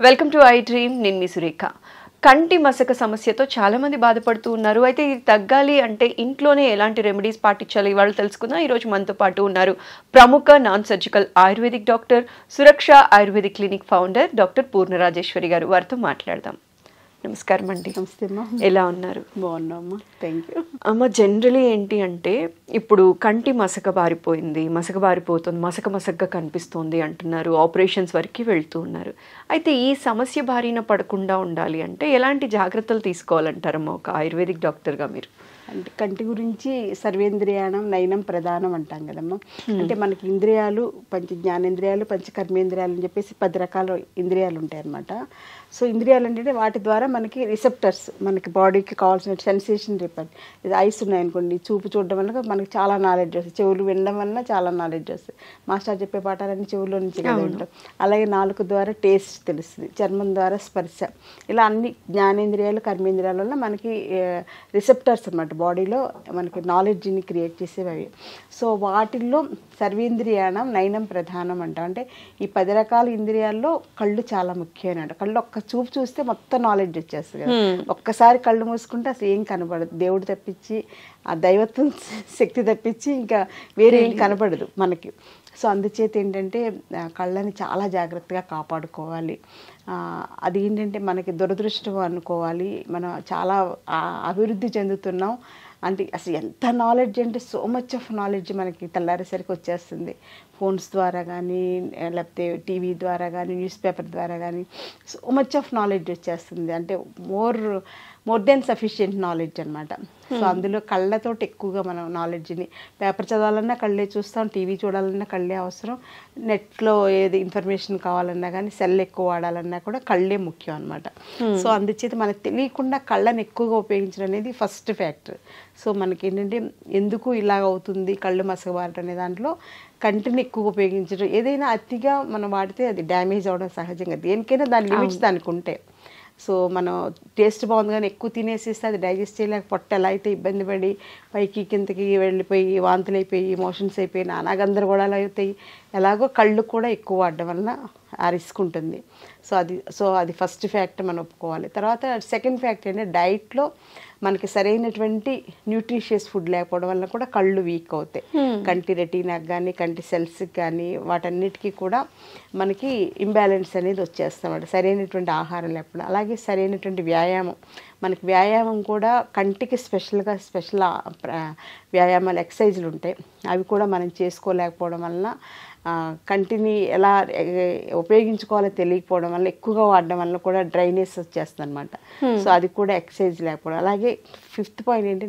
Welcome to I dream. నేను మీ సురేఖ. కంటి మసక సమస్యతో చాలా మంది బాధపడుతూ ఉన్నారు. అయితే ఇది తగ్గాలి అంటే ఇంట్లోనే ఎలాంటి రెమెడీస్ పాటించాలి ఇవాళ తెలుసుకుందాం. ఈరోజు మనతో పాటు ఉన్నారు ప్రముఖ నాన్ సర్జికల్ ఆయుర్వేదిక్ డాక్టర్, సురక్ష ఆయుర్వేదిక్ క్లినిక్ ఫౌండర్ డాక్టర్ పూర్ణ రాజేశ్వరి గారు. వారితో మాట్లాడదాం. నమస్కారం అండి. నమస్తే అమ్మా. ఎలా ఉన్నారు? బాగున్నామ్మా, థ్యాంక్ యూ అమ్మ. జనరలీ ఏంటి అంటే ఇప్పుడు కంటి మసక బారిపోయింది, బారిపోతుంది, మసకగా కనిపిస్తుంది అంటున్నారు. ఆపరేషన్స్ వరకు వెళ్తూ ఉన్నారు. అయితే ఈ సమస్య బారిన పడకుండా ఉండాలి అంటే ఎలాంటి జాగ్రత్తలు తీసుకోవాలంటారమ్మా ఒక ఆయుర్వేదిక్ డాక్టర్గా మీరు? అంటే కంటి గురించి సర్వేంద్రియాణం నయనం ప్రధానం అంటాం కదమ్మా. అంటే మనకి ఇంద్రియాలు పంచ జ్ఞానేంద్రియాలు, పంచ కర్మేంద్రియాలు అని చెప్పేసి 10 రకాల ఇంద్రియాలు ఉంటాయి అన్నమాట. సో ఇంద్రియాలు అంటే వాటి ద్వారా మనకి రిసెప్టర్స్, మనకి బాడీకి కావాల్సిన సెన్సేషన్ రిపర్. ఇది ఐస్ ఉన్నాయనుకోండి, చూపు చూడడం వల్ల మనకి చాలా నాలెడ్జ్ వస్తుంది, చెవులు వినడం వల్ల చాలా నాలెడ్జ్ వస్తుంది. మాస్టర్ చెప్పే పాఠాలన్నీ చెవుల్లో నుంచి కదా ఉంటాం. అలాగే నాలుక ద్వారా టేస్ట్ తెలుస్తుంది, చర్మం ద్వారా స్పర్శ, ఇలా అన్ని జ్ఞానేంద్రియాలు కర్మేంద్రియాల వల్ల మనకి రిసెప్టర్స్ అన్నమాట బాడీలో మనకి నాలెడ్జ్ని క్రియేట్ చేసేవి అవి. సో వాటిల్లో సర్వేంద్రియాణం నయనం ప్రధానం అంటాం. అంటే ఈ 10 రకాల ఇంద్రియాల్లో కళ్ళు చాలా ముఖ్యమైన. కళ్ళు ఒక్క చూపు చూస్తే మొత్తం నాలెడ్జ్ వచ్చేస్తుంది కదా. ఒక్కసారి కళ్ళు మూసుకుంటే అసలు ఏం కనబడదు, దేవుడు తప్పించి ఆ దైవత్వం శక్తి తప్పించి ఇంకా వేరే ఏం కనబడదు మనకి. సో అందుచేత ఏంటంటే కళ్ళని చాలా జాగ్రత్తగా కాపాడుకోవాలి. అది ఏంటంటే మనకి దురదృష్టం అనుకోవాలి. మనం చాలా అభివృద్ధి చెందుతున్నాం అంటే అసలు ఎంత నాలెడ్జ్ అంటే సో మచ్ ఆఫ్ నాలెడ్జ్ మనకి తెల్లారేసరికి వచ్చేస్తుంది. ఫోన్స్ ద్వారా కానీ, లేకపోతే టీవీ ద్వారా కానీ, న్యూస్ పేపర్ ద్వారా కానీ సో మచ్ ఆఫ్ నాలెడ్జ్ వచ్చేస్తుంది. అంటే మోర్ దెన్ సఫిషియెంట్ నాలెడ్జ్ అనమాట. సో అందులో కళ్ళతోటి ఎక్కువగా మనం నాలెడ్జ్ని, పేపర్ చదవాలన్నా కళ్ళే చూస్తాం, టీవీ చూడాలన్నా కళ్ళే అవసరం, నెట్లో ఏది ఇన్ఫర్మేషన్ కావాలన్నా కానీ, సెల్ ఎక్కువ వాడాలన్నా కూడా కళ్ళే ముఖ్యం అనమాట. సో అందుచేత మనకు తెలియకుండా కళ్ళని ఎక్కువగా ఉపయోగించడం అనేది ఫస్ట్ ఫ్యాక్టర్. సో మనకి ఏంటంటే ఎందుకు ఇలాగ అవుతుంది కళ్ళు మసకబారటం అనే దాంట్లో కంటిని ఎక్కువగా ఉపయోగించడం, ఏదైనా అతిగా మనం వాడితే అది డ్యామేజ్ అవ్వడం సహజంగా. దేనికైనా దాని లిమిట్స్ దానికి ఉంటాయి. సో మనం టేస్ట్ బాగుంది కానీ ఎక్కువ తినేసేస్తే అది డైజెస్ట్ చేయలేక పొట్ట ఎలా అయితే ఇబ్బంది పడి పైకి కిందకి వెళ్ళిపోయి వాంతులు అయిపోయి మోషన్స్ అయిపోయి నానాగందరగోళాలు అవుతాయి. ఎలాగో కళ్ళు కూడా ఎక్కువ వాడడం వలన ఆ రిస్క్ ఉంటుంది. సో అది ఫస్ట్ ఫ్యాక్ట్ మనం ఒప్పుకోవాలి. తర్వాత సెకండ్ ఫ్యాక్ట్ ఏంటంటే డైట్లో మనకి సరైనటువంటి న్యూట్రిషియస్ ఫుడ్ లేకపోవడం వల్ల కూడా కళ్ళు వీక్ అవుతాయి. కంటి రెటీనాకి కానీ, కంటి సెల్స్కి కానీ, వాటన్నిటికీ కూడా మనకి ఇంబ్యాలెన్స్ అనేది వచ్చేస్తాం సరైనటువంటి ఆహారం లేకపోవడం. అలాగే సరైనటువంటి వ్యాయామం, మనకి వ్యాయామం కూడా కంటికి స్పెషల్ వ్యాయామాలు, ఎక్సర్సైజులు ఉంటాయి. అవి కూడా మనం చేసుకోలేకపోవడం వలన కంటిని ఎలా ఉపయోగించుకోవాలో తెలియకపోవడం వల్ల, ఎక్కువగా వాడడం వల్ల కూడా డ్రైనెస్ వచ్చేస్తుంది అనమాట. సో అది కూడా ఎక్సర్సైజ్ లేకపోవడం. అలాగే 5th పాయింట్ ఏంటి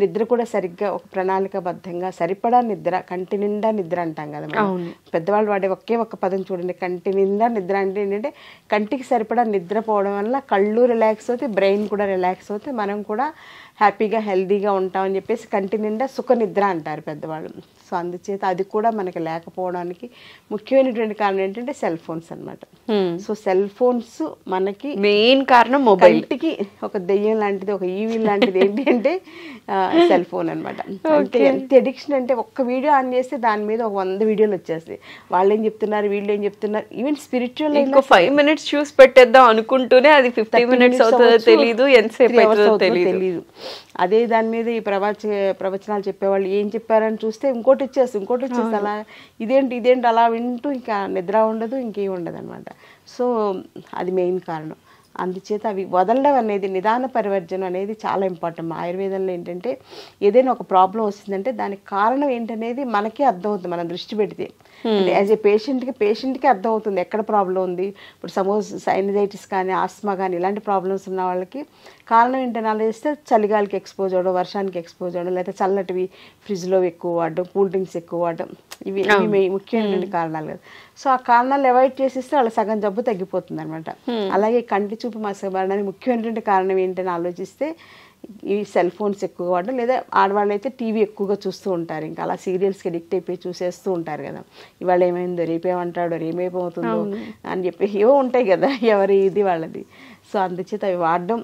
నిద్ర కూడా సరిగ్గా ఒక ప్రణాళికాబద్ధంగా సరిపడా నిద్ర, కంటి నిండా నిద్ర అంటాం కదా మనం. పెద్దవాళ్ళు వాడే ఒక్క పదం చూడండి, కంటి నిండా నిద్ర అంటే ఏంటంటే కంటికి సరిపడా నిద్రపోవడం వల్ల కళ్ళు రిలాక్స్ అవుతాయి, బ్రెయిన్ కూడా రిలాక్స్ అవుతాయి, మనం కూడా హ్యాపీగా హెల్దీగా ఉంటామని చెప్పేసి కంటి నిండా సుఖ నిద్ర అంటారు పెద్దవాళ్ళు. సో అందుచేత అది కూడా మనకి లేకపోవడానికి ముఖ్యమైనటువంటి కారణం ఏంటంటే సెల్ ఫోన్స్ అనమాట. సో సెల్ ఫోన్స్ మనకి మెయిన్ కారణం. కంటికి ఒక దెయ్యం లాంటిది, ఒక ఈవిల్ లాంటిది ఏంటి అంటే సెల్ ఫోన్ అనమాట. ఎంత అడిక్షన్ అంటే ఒక్క వీడియో ఆన్ చేస్తే దాని మీద ఒక 100 వీడియోలు వచ్చేస్తాయి. వాళ్ళు ఏం చెప్తున్నారు, వీళ్ళు ఏం చెప్తున్నారు, ఈవెన్ స్పిరిచువల్ 5 minutes చూసి పెట్టేద్దాం అనుకుంటూనే అది 50 minutes అవుతుందో తెలియదు, ఎంతసేపు అవుతుందో తెలియదు. అదే దాని మీద ఈ ప్రవచనాలు చెప్పేవాళ్ళు ఏం చెప్పారని చూస్తే ఇంకోటి వచ్చేసి అలా ఇదేంటి అలా వింటూ ఇంకా నిద్ర ఉండదు, ఇంకేం ఉండదు అనమాట. సో అది మెయిన్ కారణం. అందుచేత అవి వదలడం అనేది, నిదాన పరివర్జనం అనేది చాలా ఇంపార్టెంట్. ఆయుర్వేదంలో ఏంటంటే ఏదైనా ఒక ప్రాబ్లం వస్తుందంటే దానికి కారణం ఏంటనేది మనకే అర్థమవుతుంది మనం దృష్టి పెడితే. అంటే యాజ్ ఏ పేషెంట్కి అర్థమవుతుంది ఎక్కడ ప్రాబ్లం ఉంది. ఇప్పుడు సపోజ్ సైనసైటిస్ కానీ, ఆస్మా కానీ ఇలాంటి ప్రాబ్లమ్స్ ఉన్న వాళ్ళకి కారణం ఏంటని ఆలోచిస్తే చలిగాలికి ఎక్స్పోజ్ అవ్వడం, వర్షానికి ఎక్స్పోజ్ అవ్వడం, లేదా చల్లటివి ఫ్రిడ్జ్లో ఎక్కువ వాడడం, కూల్ డ్రింక్స్ ఎక్కువ వాడడం, ఇవి ముఖ్యమైనటువంటి కారణాలు కదా. సో ఆ కారణాలు అవాయిడ్ చేసేస్తే వాళ్ళ సగం జబ్బు తగ్గిపోతుంది అనమాట. అలాగే కంటి చూపు మసకబారడానికి ముఖ్యమైనటువంటి కారణం ఏంటని ఆలోచిస్తే ఈ సెల్ ఫోన్స్ ఎక్కువ వాడడం, లేదా ఆడవాళ్ళు అయితే టీవీ ఎక్కువగా చూస్తూ ఉంటారు. ఇంకా అలా సీరియల్స్కి అడిక్ట్ అయిపోయి చూసేస్తూ ఉంటారు కదా. ఇవాళ ఏమైందో, రేపేమంటాడో, రేపేమవుతుందో అని చెప్పి ఏవో ఉంటాయి కదా, ఎవరి ఇది వాళ్ళది. సో అందుచేత అవి వాడడం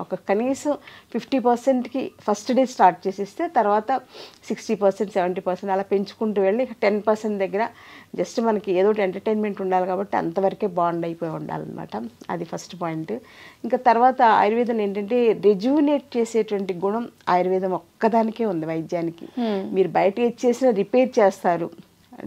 ఒక కనీసం 50%కి ఫస్ట్ డే స్టార్ట్ చేసేస్తే తర్వాత 60%, 70% అలా పెంచుకుంటూ వెళ్ళి 10% దగ్గర జస్ట్ మనకి ఏదో ఒకటి ఎంటర్టైన్మెంట్ ఉండాలి కాబట్టి అంతవరకే బాండ్ అయిపోయి ఉండాలన్నమాట. అది ఫస్ట్ పాయింట్. ఇంకా తర్వాత ఆయుర్వేదం ఏంటంటే రెజ్యూనేట్ చేసేటువంటి గుణం ఆయుర్వేదం ఒక్కదానికే ఉంది వైద్యానికి. మీరు బయట ఇచ్చేసిన రిపేర్ చేస్తారు.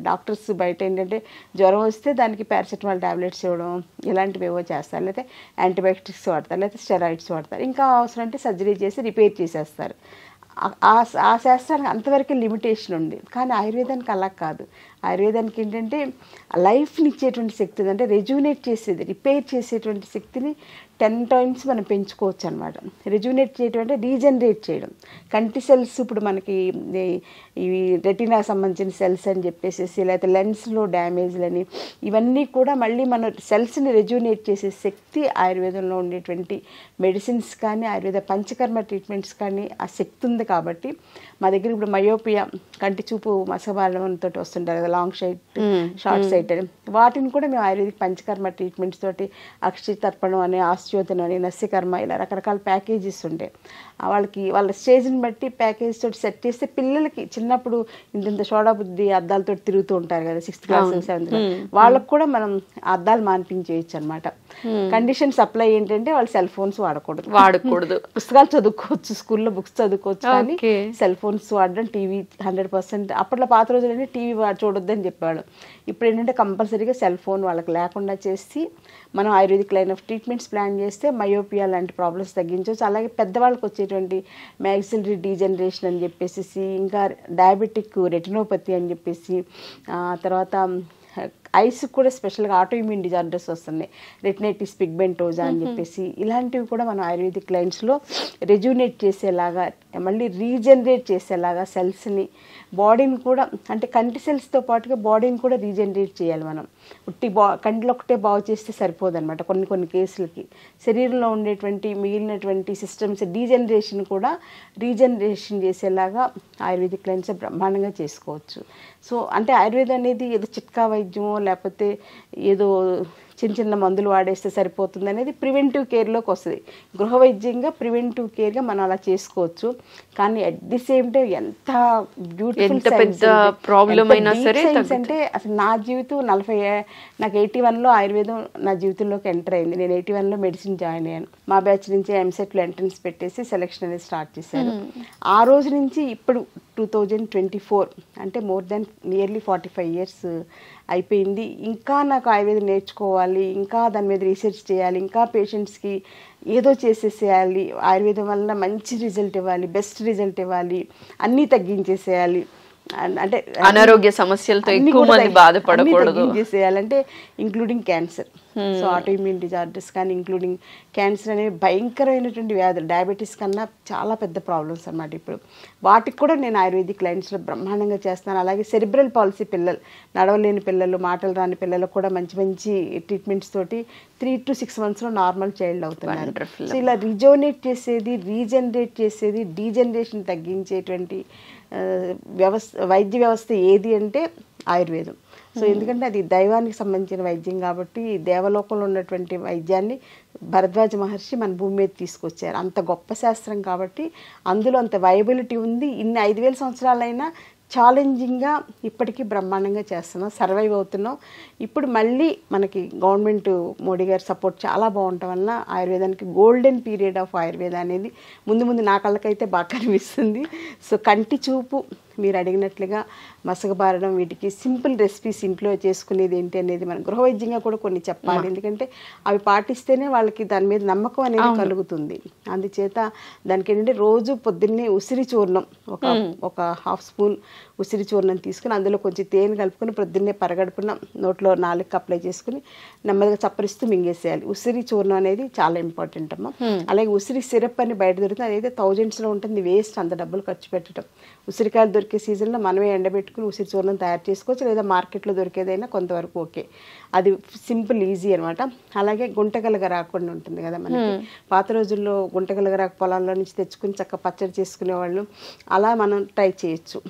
డాక్టర్స్ బయట ఏంటంటే జ్వరం వస్తే దానికి పారాసెటమాల్ టాబ్లెట్స్ ఇవ్వడం ఇలాంటివి ఏవో చేస్తారు, లేకపోతే యాంటీబయాటిక్స్ వాడతారు, లేకపోతే స్టెరాయిడ్స్ వాడతారు, ఇంకా అవసరం అంటే సర్జరీ చేసి రిపేర్ చేసేస్తారు. ఆ శాస్త్రానికి అంతవరకే లిమిటేషన్ ఉంది. కానీ ఆయుర్వేదానికి అలా కాదు. ఆయుర్వేదానికి ఏంటంటే లైఫ్ని ఇచ్చేటువంటి శక్తి ఉంది, అంటే రెజ్యూనేట్ చేసేది, రిపేర్ చేసేటువంటి శక్తిని 10 times మనం పెంచుకోవచ్చు అనమాట. రెజ్యూనేట్ చేయడం అంటే రీజనరేట్ చేయడం. కంటి సెల్స్ ఇప్పుడు మనకి ఇవి రెటినా సంబంధించిన సెల్స్ అని చెప్పేసి, లేకపోతే లెన్స్లో డ్యామేజ్లని, ఇవన్నీ కూడా మళ్ళీ మన సెల్స్ని రెజ్యూనేట్ చేసే శక్తి ఆయుర్వేదంలో ఉండేటువంటి మెడిసిన్స్ కానీ ఆయుర్వేద పంచకర్మ ట్రీట్మెంట్స్ కానీ ఆ శక్తి ఉంది. కాబట్టి మా దగ్గర ఇప్పుడు మయోపియా, కంటి చూపు మసబారంతో వస్తుంటారు కదా, లాంగ్ సైట్, షార్ట్ సైట్ అని, వాటిని కూడా మేము ఆయుర్వేదిక్ పంచకర్మ ట్రీట్మెంట్స్ తోటి అక్షి తర్పణం అని, ఆస్ట్యోతనం అని, నస్యకర్మ ఇలా రకరకాల ప్యాకేజెస్ ఉంటాయి. వాళ్ళకి వాళ్ళ స్టేజ్ని బట్టి ప్యాకేజ్ తోటి సెట్ చేస్తే పిల్లలకి చిన్నప్పుడు ఇంత సోడా బుద్ధి అద్దాలతో తిరుగుతూ ఉంటారు కదా 6th class 7th class, వాళ్ళకు కూడా మనం అద్దాలు మాన్పించేయచ్చు అనమాట. కండిషన్స్ అప్లై ఏంటంటే వాళ్ళు సెల్ ఫోన్స్ వాడకూడదు, పుస్తకాలు చదువుకోవచ్చు, స్కూల్లో బుక్స్ చదువుకోవచ్చు, కానీ సెల్ ఫోన్స్ వాడడం, టీవీ 100%. అప్పట్లో పాత రోజులన్నీ టీవీ చూడొద్దని చెప్పేవాడు. ఇప్పుడు ఏంటంటే కంపల్సరీగా సెల్ ఫోన్ వాళ్ళకి లేకుండా చేసి మనం ayurvedic line of treatments plan చేస్తే మయోపియా లాంటి ప్రాబ్లమ్స్ తగ్గించవచ్చు. అలాగే పెద్దవాళ్ళకి వచ్చేటువంటి మ్యాక్సిలరీ డీజనరేషన్ అని చెప్పేసి, ఇంకా డయాబెటిక్ రెటినోపతి అని చెప్పేసి, తర్వాత ఐస్ కూడా స్పెషల్గా ఆటోఇమ్యూన్ డిజార్డర్స్ వస్తున్నాయి, రెటినైటిస్ పిగ్మెంటోజా అని చెప్పేసి, ఇలాంటివి కూడా మనం ఆయుర్వేదిక్ లైన్స్లో రెజ్యూనేట్ చేసేలాగా, మళ్ళీ రీజనరేట్ చేసేలాగా సెల్స్ని, బాడీని కూడా, అంటే కంటి సెల్స్తో పాటుగా బాడీని కూడా రీజనరేట్ చేయాలి మనం. కంటిలో ఒకటే బాగు చేస్తే సరిపోదన్నమాట. కొన్ని కేసులకి శరీరంలో ఉండేటువంటి మిగిలినటువంటి సిస్టమ్స్ డీజనరేషన్ కూడా రీజనరేషన్ చేసేలాగా ఆయుర్వేదిక్ లైన్స్ బ్రహ్మాండంగా చేసుకోవచ్చు. సో అంటే ఆయుర్వేదం అనేది ఏదో చిట్కా వైద్యమో లేకపోతే ఏదో చిన్న మందులు వాడేస్తే సరిపోతుంది అనేది ప్రివెంటివ్ కేర్లోకి వస్తుంది. గృహ వైద్యంగా ప్రివెంటివ్ కేర్గా మనం అలా చేసుకోవచ్చు. కానీ అట్ ది సేమ్ టైం ఎంత బ్యూటిఫుల్ ప్రాబ్లం అయినా సరే అంటే అసలు నా జీవితం నాకు 81లో ఆయుర్వేదం నా జీవితంలోకి ఎంటర్ అయింది. నేను 81లో మెడిసిన్ జాయిన్ అయ్యాను. మా బ్యాచ్ నుంచి ఎంసెట్లో ఎంట్రన్స్ పెట్టేసి సెలెక్షన్ అనేది స్టార్ట్ చేశాను. ఆ రోజు నుంచి ఇప్పుడు 2024 అంటే మోర్ దెన్ నియర్లీ 45 years అయిపోయింది. ఇంకా నాకు ఆయుర్వేదం నేర్చుకోవాలి, ఇంకా దాని మీద రీసెర్చ్ చేయాలి, ఇంకా పేషెంట్స్కి ఏదో చేసేసేయాలి, ఆయుర్వేదం వల్ల మంచి రిజల్ట్ ఇవ్వాలి, బెస్ట్ రిజల్ట్ ఇవ్వాలి, అన్నీ తగ్గించేసేయాలి, అంటే అనారోగ్య సమస్యలతో ఎక్కువ మంది బాధపడకూడదు చేసేయాలంటే including cancer. So autoimmune disorders కానీ ఇంక్లూడింగ్ క్యాన్సర్ అనేవి భయంకరమైనటువంటి వ్యాధులు, డయాబెటీస్ కన్నా చాలా పెద్ద ప్రాబ్లమ్స్ అన్నమాట. ఇప్పుడు వాటికి కూడా నేను ఆయుర్వేదిక్ లైన్స్లో బ్రహ్మాండంగా చేస్తాను. అలాగే సెరిబ్రల్ పాలసీ పిల్లలు, నడవలేని పిల్లలు, మాటలు రాని పిల్లలకు కూడా మంచి మంచి ట్రీట్మెంట్స్ తోటి 3 to 6 monthsలో నార్మల్ చైల్డ్ అవుతున్నారు. సో ఇలా రిజోనేట్ చేసేది, రీజనరేట్ చేసేది, డీజనరేషన్ తగ్గించేటువంటి వైద్య వ్యవస్థ ఏది అంటే ఆయుర్వేదం. సో ఎందుకంటే అది దైవానికి సంబంధించిన వైద్యం కాబట్టి, దేవలోకంలో ఉన్నటువంటి వైద్యాన్ని భరద్వాజ మహర్షి మన భూమి మీద తీసుకొచ్చారు. అంత గొప్ప శాస్త్రం కాబట్టి అందులో అంత వైబిలిటీ ఉంది. ఇన్ని 5000 సంవత్సరాలైనా ఛాలెంజింగ్గా ఇప్పటికీ బ్రహ్మాండంగా చేస్తున్నాం, సర్వైవ్ అవుతున్నాం. ఇప్పుడు మళ్ళీ మనకి గవర్నమెంట్ మోడీ గారి సపోర్ట్ చాలా బాగుండటం వల్ల ఆయుర్వేదానికి గోల్డెన్ పీరియడ్ ఆఫ్ ఆయుర్వేద అనేది ముందు నా కళ్ళకైతే బాగా కనిపిస్తుంది. సో కంటి చూపు మీరు అడిగినట్లుగా మసకబారడం, వీటికి సింపుల్ రెసిపీస్ ఇంట్లో చేసుకునేది ఏంటి అనేది మనం గృహవైద్యంగా కూడా కొన్ని చెప్పాలి. ఎందుకంటే అవి పాటిస్తేనే వాళ్ళకి దాని మీద నమ్మకం అనేది కలుగుతుంది. అందుచేత దానికి ఏంటంటే రోజు పొద్దున్నే ఉసిరి చూర్ణం ఒక 1/2 స్పూన్ ఉసిరి చూర్ణం తీసుకుని అందులో కొంచెం తేనె కలుపుకొని పొద్దున్నే పరగడుపున నోట్లో 4కి అప్లై చేసుకుని నెమ్మదిగా చప్పరిస్తూ మింగేసేయాలి. ఉసిరి చూర్ణం అనేది చాలా ఇంపార్టెంట్ అమ్మ. అలాగే ఉసిరి సిరప్ అని బయట దొరుకుతుంది, అదైతే 1000sలో ఉంటుంది, వేస్ట్ అంత డబ్బులు ఖర్చు పెట్టడం. ఉసిరికాయలు దొరికే సీజన్లో మనమే ఎండబెట్టుకుని ఉసిరి చూర్ణం తయారు చేసుకోవచ్చు, లేదా మార్కెట్లో దొరికేదైనా కొంతవరకు ఓకే. అది సింపుల్, ఈజీ అనమాట. అలాగే గుంటగలగరాకు ఉంటుంది కదా మనకి, పాత రోజుల్లో గుంటగలగరాకు పొలాల్లో నుంచి తెచ్చుకుని చక్కగా పచ్చడి చేసుకునేవాళ్ళు, అలా మనం ట్రై చేయొచ్చు.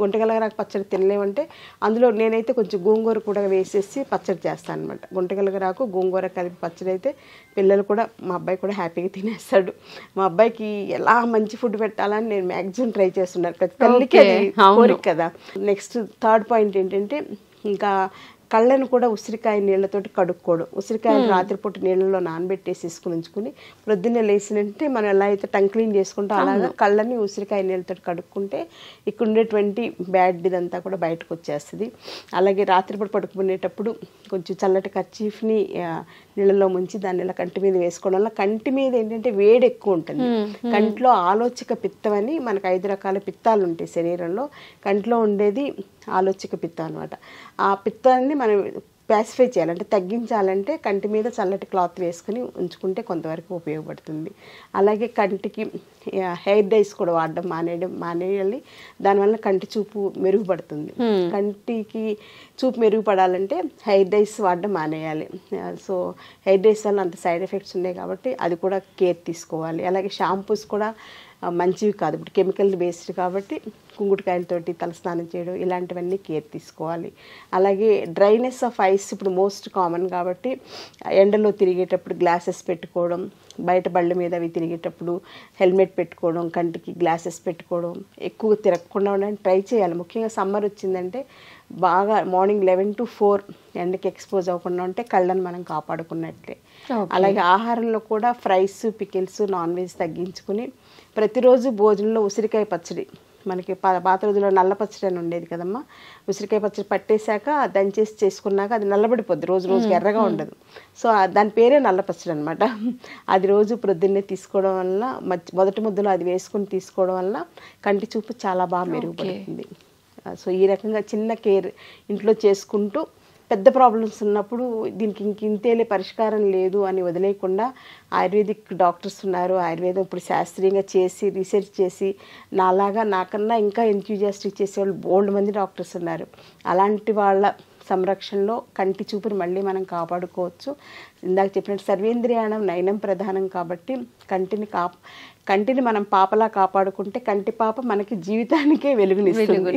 గుంటగలగరాకు పచ్చడి తినలేమంటే అందులో నేనైతే కొంచెం గోంగూర కూడా వేసేసి పచ్చడి చేస్తాను అనమాట. గుంటగలగరాకు గోంగూర కలిపి పచ్చడి అయితే పిల్లలు కూడా, మా అబ్బాయి కూడా హ్యాపీగా తినేస్తాడు. మా అబ్బాయికి ఎలా మంచి ఫుడ్ పెట్టాలని నేను మ్యాక్సిమం ట్రై చేస్తున్నాను. ప్రతి తల్లికి అది కోరిక కదా. నెక్స్ట్ థర్డ్ పాయింట్ ఏంటంటే, ఇంకా కళ్ళను కూడా ఉసిరికాయ నీళ్ళతోటి కడుక్కోవడం. ఉసిరికాయలు రాత్రిపూట నీళ్ళలో నానబెట్టేసి తీసుకుని ఉంచుకుని ప్రొద్దున్నే లేచినంటే మనం ఎలా అయితే టంగ్ క్లీన్ చేసుకుంటాం అలాగా కళ్ళని ఉసిరికాయ నీళ్ళతో కడుక్కుంటే ఇక్కడ ఉండేటువంటి బ్యాడ్ ఇదంతా కూడా బయటకు వచ్చేస్తుంది. అలాగే రాత్రిపూట పడుకునేటప్పుడు కొంచెం చల్లటి కర్చీఫ్ని నీళ్ళలో ముంచి దాన్ని ఇలా కంటి మీద వేసుకోవడం వల్ల కంటి మీద ఏంటంటే వేడి ఎక్కువ ఉంటుంది. కంట్లో ఆలోచక పిత్తం అని మనకు 5 రకాల పిత్తాలు ఉంటాయి శరీరంలో. కంట్లో ఉండేది ఆలోచక పిత్తం అనమాట. ఆ పిత్తాన్ని మనం ప్యాసిఫై చేయాలంటే, తగ్గించాలంటే కంటి మీద చల్లటి క్లాత్ వేసుకుని ఉంచుకుంటే కొంతవరకు ఉపయోగపడుతుంది. అలాగే కంటికి హెయిర్ డైస్ కూడా వాడడం మానేయాలి. దానివల్ల కంటి చూపు మెరుగుపడుతుంది. కంటికి చూపు మెరుగుపడాలంటే హెయిర్ డైస్ వాడడం మానేయాలి. సో హెయిర్ డైస్ వల్ల అంత సైడ్ ఎఫెక్ట్స్ ఉన్నాయి కాబట్టి అది కూడా కేర్ తీసుకోవాలి. అలాగే షాంపూస్ కూడా మంచివి కాదు, ఇప్పుడు కెమికల్ బేస్డ్ కాబట్టి కుంకుడుకాయలతోటి తలస్నానం చేయడం ఇలాంటివన్నీ కేర్ తీసుకోవాలి. అలాగే డ్రైనెస్ ఆఫ్ ఐస్ ఇప్పుడు మోస్ట్ కామన్ కాబట్టి ఎండలో తిరిగేటప్పుడు గ్లాసెస్ పెట్టుకోవడం, బయట బళ్ళ మీద అవి తిరిగేటప్పుడు హెల్మెట్ పెట్టుకోవడం, కంటికి గ్లాసెస్ పెట్టుకోవడం, ఎక్కువ తిరగకుండా ఉండడానికి ట్రై చేయాలి. ముఖ్యంగా సమ్మర్ వచ్చిందంటే బాగా మార్నింగ్ 11 to 4 ఎండకి ఎక్స్పోజ్ అవ్వకుండా ఉంటే కళ్ళని మనం కాపాడుకున్నట్లే. అలాగే ఆహారంలో కూడా ఫ్రైస్, పికిల్స్, నాన్ వెజ్ తగ్గించుకుని ప్రతిరోజు భోజనంలో ఉసిరికాయ పచ్చడి, మనకి పాత రోజుల్లో నల్ల పచ్చడి అని ఉండేది కదమ్మా. ఉసిరికాయ పచ్చడి పట్టేశాక దంచేసి చేసుకున్నాక అది నల్లబడిపోద్ది, రోజు రోజుకి ఎర్రగా ఉండదు. సో దాని పేరే నల్ల పచ్చడి అనమాట. అది రోజు ప్రొద్దున్నే తీసుకోవడం వల్ల, మొదటి ముద్దలో అది వేసుకుని తీసుకోవడం వల్ల కంటి చూపు చాలా బాగా మెరుగుపడుతుంది. సో ఈ రకంగా చిన్న కేర్ ఇంట్లో చేసుకుంటూ పెద్ద ప్రాబ్లమ్స్ ఉన్నప్పుడు దీనికి ఇంతేలే పరిష్కారం లేదు అని వదిలేయకుండా ఆయుర్వేదిక్ డాక్టర్స్ ఉన్నారు. ఆయుర్వేదం ఇప్పుడు శాస్త్రీయంగా చేసి రీసెర్చ్ చేసి నాకన్నా ఇంకా ఎంథ్యూజియాస్టిక్ చేసేవాళ్ళు బోల్డ్ మంది డాక్టర్స్ ఉన్నారు. అలాంటి వాళ్ళ సంరక్షణలో కంటి చూపుని మళ్ళీ మనం కాపాడుకోవచ్చు. ఇందాక చెప్పినట్టు సర్వేంద్రియాణం నయనం ప్రధానం కాబట్టి కంటిని మనం పాపలా కాపాడుకుంటే కంటి పాప మనకి జీవితానికే వెలుగునిస్తుంది.